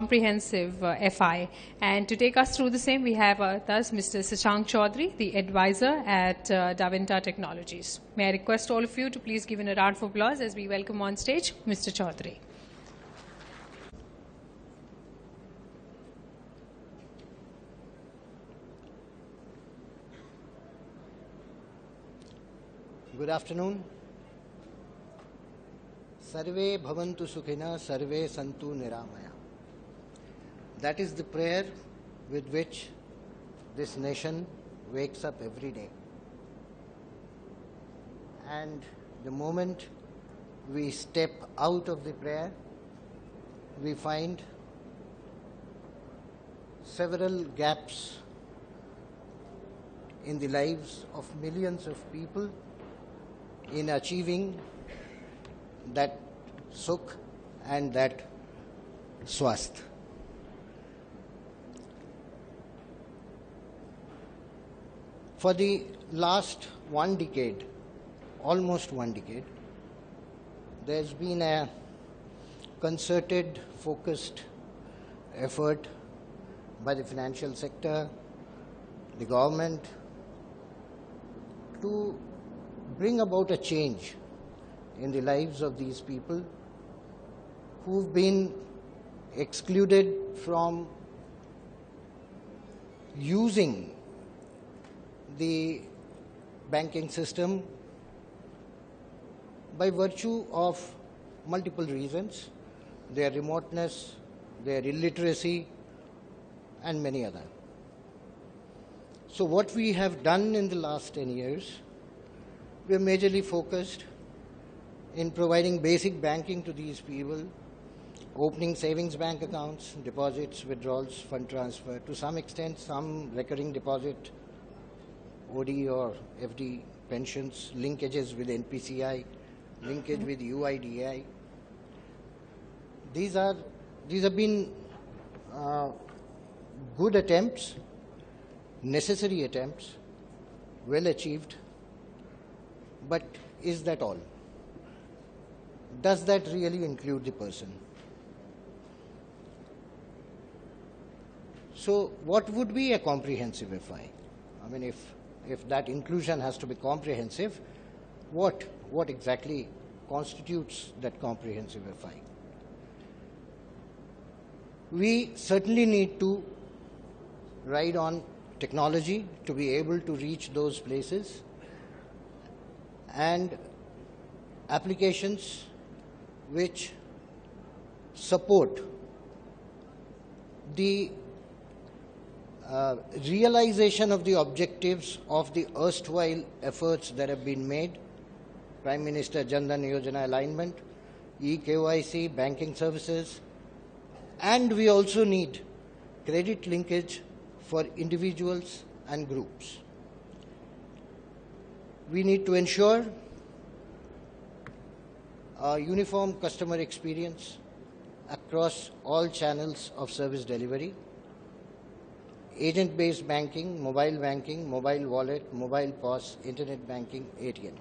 comprehensive FI. And to take us through the same, we have with us Mr. Shashank Chowdhury, the advisor at Davinta Technologies. May I request all of you to please give a round of applause as we welcome on stage Mr. Chowdhury. Good afternoon. Sarve bhavantu sukhina, sarve santu niramaya. That is the prayer with which this nation wakes up every day. And the moment we step out of the prayer, we find several gaps in the lives of millions of people in achieving that sukh and that swasth. For the last 1 decade, almost 1 decade, there's been a concerted, focused effort by the financial sector, the government, to bring about a change in the lives of these people who've been excluded from using the banking system by virtue of multiple reasons, their remoteness, their illiteracy, and many other. So what we have done in the last 10 years, we are majorly focused in providing basic banking to these people, opening savings bank accounts, deposits, withdrawals, fund transfer, to some extent some recurring deposit, OD or FD pensions, linkages with NPCI, linkage with UIDAI. These have been good attempts, necessary attempts, well achieved. But is that all? Does that really include the person? So what would be a comprehensive FI? I mean, if that inclusion has to be comprehensive, what exactly constitutes that comprehensive FI? We certainly need to ride on technology to be able to reach those places, and applications which support the realization of the objectives of the erstwhile efforts that have been made, Prime Minister Jan Dhan Yojana alignment, eKYC, banking services, and we also need credit linkage for individuals and groups. We need to ensure a uniform customer experience across all channels of service delivery, agent-based banking, mobile wallet, mobile POS, internet banking, ATM.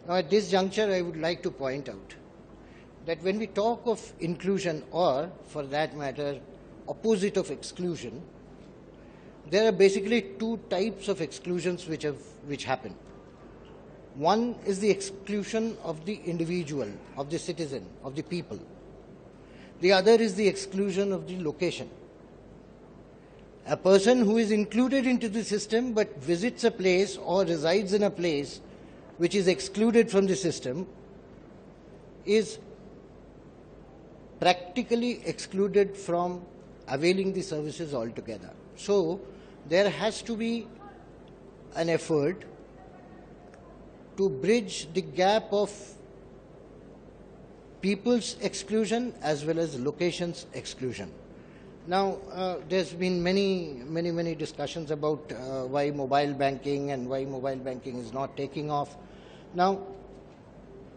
Now at this juncture, I would like to point out that when we talk of inclusion, or for that matter, opposite of exclusion, there are basically 2 types of exclusions which happen. One is the exclusion of the individual, of the citizen, of the people. The other is the exclusion of the location. A person who is included into the system but visits a place or resides in a place which is excluded from the system is practically excluded from availing the services altogether. So there has to be an effort to bridge the gap of people's exclusion as well as locations exclusion. Now, there's been many discussions about why mobile banking and why mobile banking is not taking off. Now,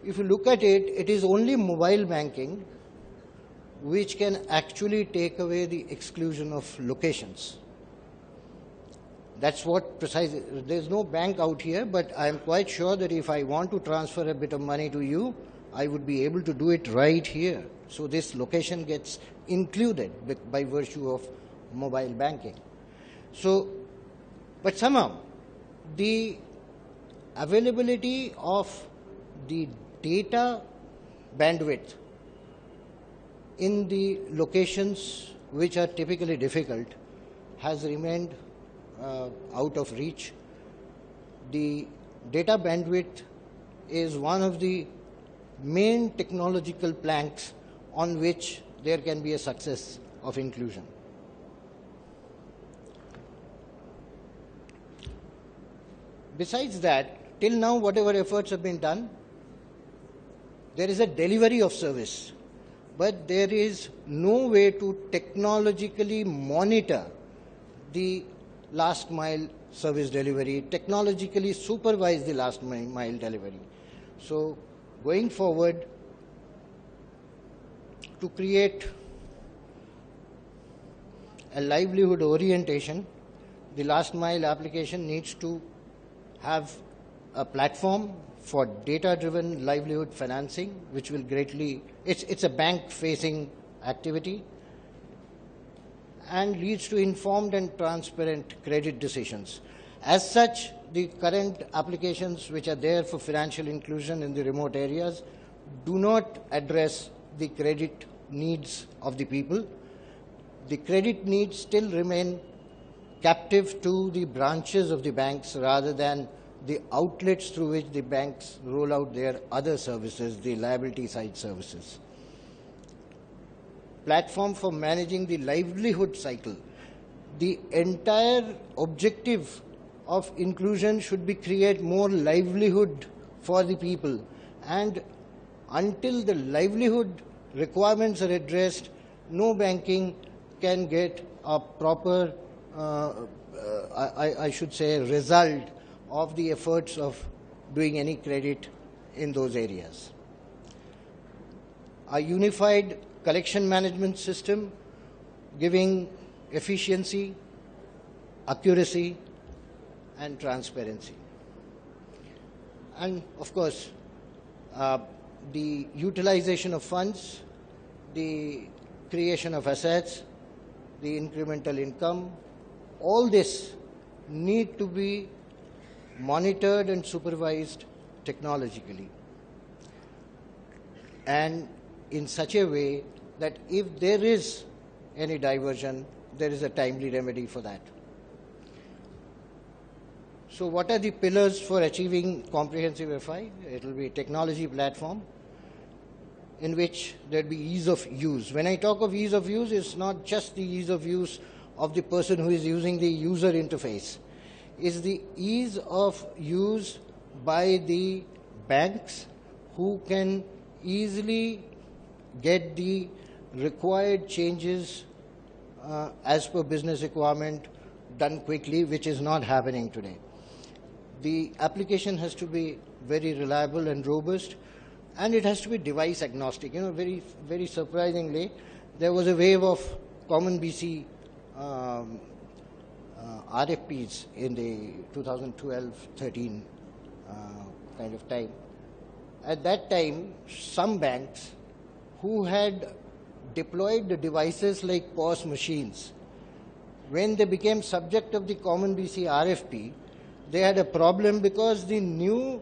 if you look at it, it is only mobile banking which can actually take away the exclusion of locations. That's what precisely, there's no bank out here, but I'm quite sure that if I want to transfer a bit of money to you, I would be able to do it right here. So this location gets included by virtue of mobile banking. So, but somehow the availability of the data bandwidth in the locations which are typically difficult has remained out of reach. The data bandwidth is one of the main technological planks on which there can be a success of inclusion. Besides that, till now, whatever efforts have been done, there is a delivery of service, but there is no way to technologically monitor the last mile service delivery, technologically supervise the last mile delivery. So, going forward, to create a livelihood orientation, the last mile application needs to have a platform for data-driven livelihood financing, which will greatly, it's a bank-facing activity, and leads to informed and transparent credit decisions. As such, the current applications which are there for financial inclusion in the remote areas do not address the credit needs of the people. The credit needs still remain captive to the branches of the banks rather than the outlets through which the banks roll out their other services, the liability side services. Platform for managing the livelihood cycle. The entire objective of inclusion should be create more livelihood for the people, and until the livelihood requirements are addressed, no banking can get a proper, I should say, result of the efforts of doing any credit in those areas. A unified collection management system giving efficiency, accuracy, and transparency. And of course, the utilization of funds, the creation of assets, the incremental income, all this need to be monitored and supervised technologically, and in such a way that if there is any diversion, there is a timely remedy for that. So what are the pillars for achieving comprehensive FI? It will be a technology platform in which there will be ease of use. When I talk of ease of use, it's not just the ease of use of the person who is using the user interface. It's the ease of use by the banks who can easily get the required changes as per business requirement done quickly, which is not happening today. The application has to be very reliable and robust, and it has to be device agnostic. You know, very surprisingly, there was a wave of common BC RFPs in the 2012-13 kind of time. At that time, some banks who had deployed the devices like POS machines, when they became subject of the common BC RFP, they had a problem because the new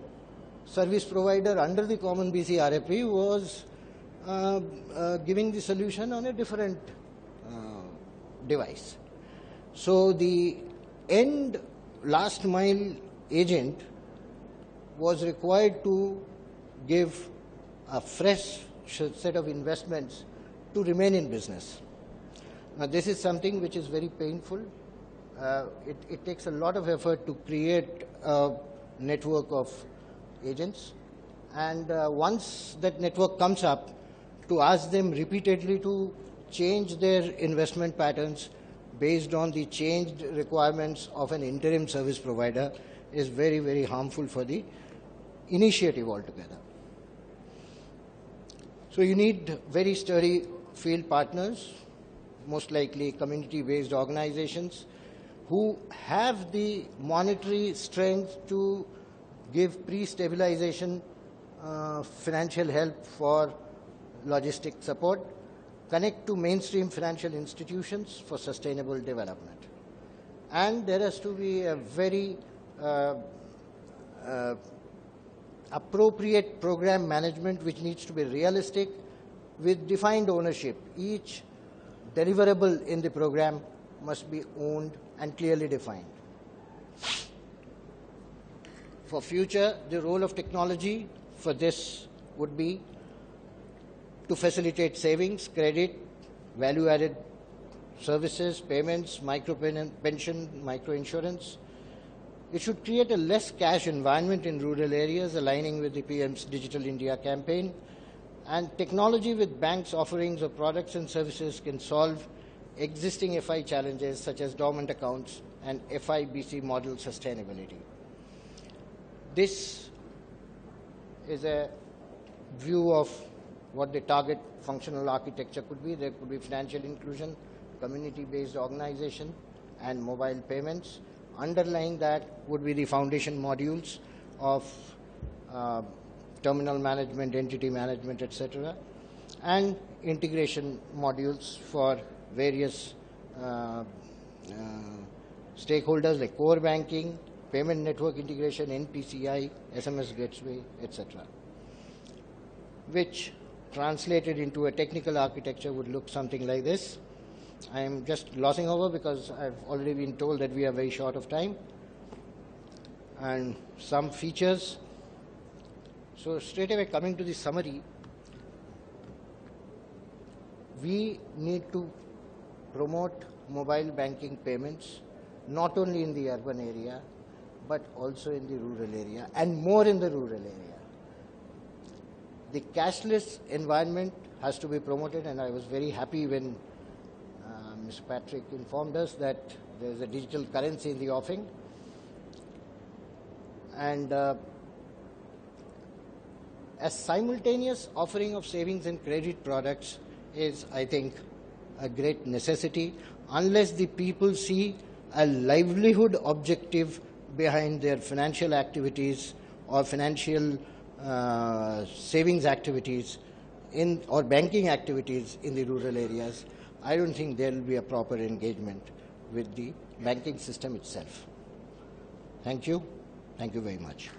service provider under the common BC RFP was giving the solution on a different device. So the end last mile agent was required to give a fresh set of investments to remain in business. Now this is something which is very painful. It takes a lot of effort to create a network of agents, and once that network comes up, to ask them repeatedly to change their investment patterns based on the changed requirements of an interim service provider is very, very harmful for the initiative altogether. So you need very sturdy field partners, most likely community-based organizations, who have the monetary strength to give pre-stabilization financial help for logistic support, connect to mainstream financial institutions for sustainable development. And there has to be a very appropriate program management which needs to be realistic with defined ownership. Each deliverable in the program must be owned and clearly defined. For future, the role of technology for this would be to facilitate savings, credit, value-added services, payments, micro-pension, micro-insurance. It should create a less cash environment in rural areas, aligning with the PM's Digital India campaign. And technology with banks' offerings of products and services can solve existing FI challenges such as dormant accounts and FIBC model sustainability. This is a view of what the target functional architecture could be. There could be financial inclusion, community-based organization, and mobile payments. Underlying that would be the foundation modules of terminal management, entity management, etc., and integration modules for various stakeholders like core banking, payment network integration, NPCI, SMS gateway, etc., which translated into a technical architecture would look something like this. I am just glossing over because I've already been told that we are very short of time. And some features. So straight away coming to the summary, we need to promote mobile banking payments not only in the urban area but also in the rural area, and more in the rural area. The cashless environment has to be promoted, and I was very happy when Mr. Patrick informed us that there is a digital currency in the offing. And a simultaneous offering of savings and credit products is, I think, a great necessity, unless the people see a livelihood objective behind their financial activities or financial savings activities or banking activities in the rural areas. I don't think there will be a proper engagement with the banking system itself. Thank you. Thank you very much.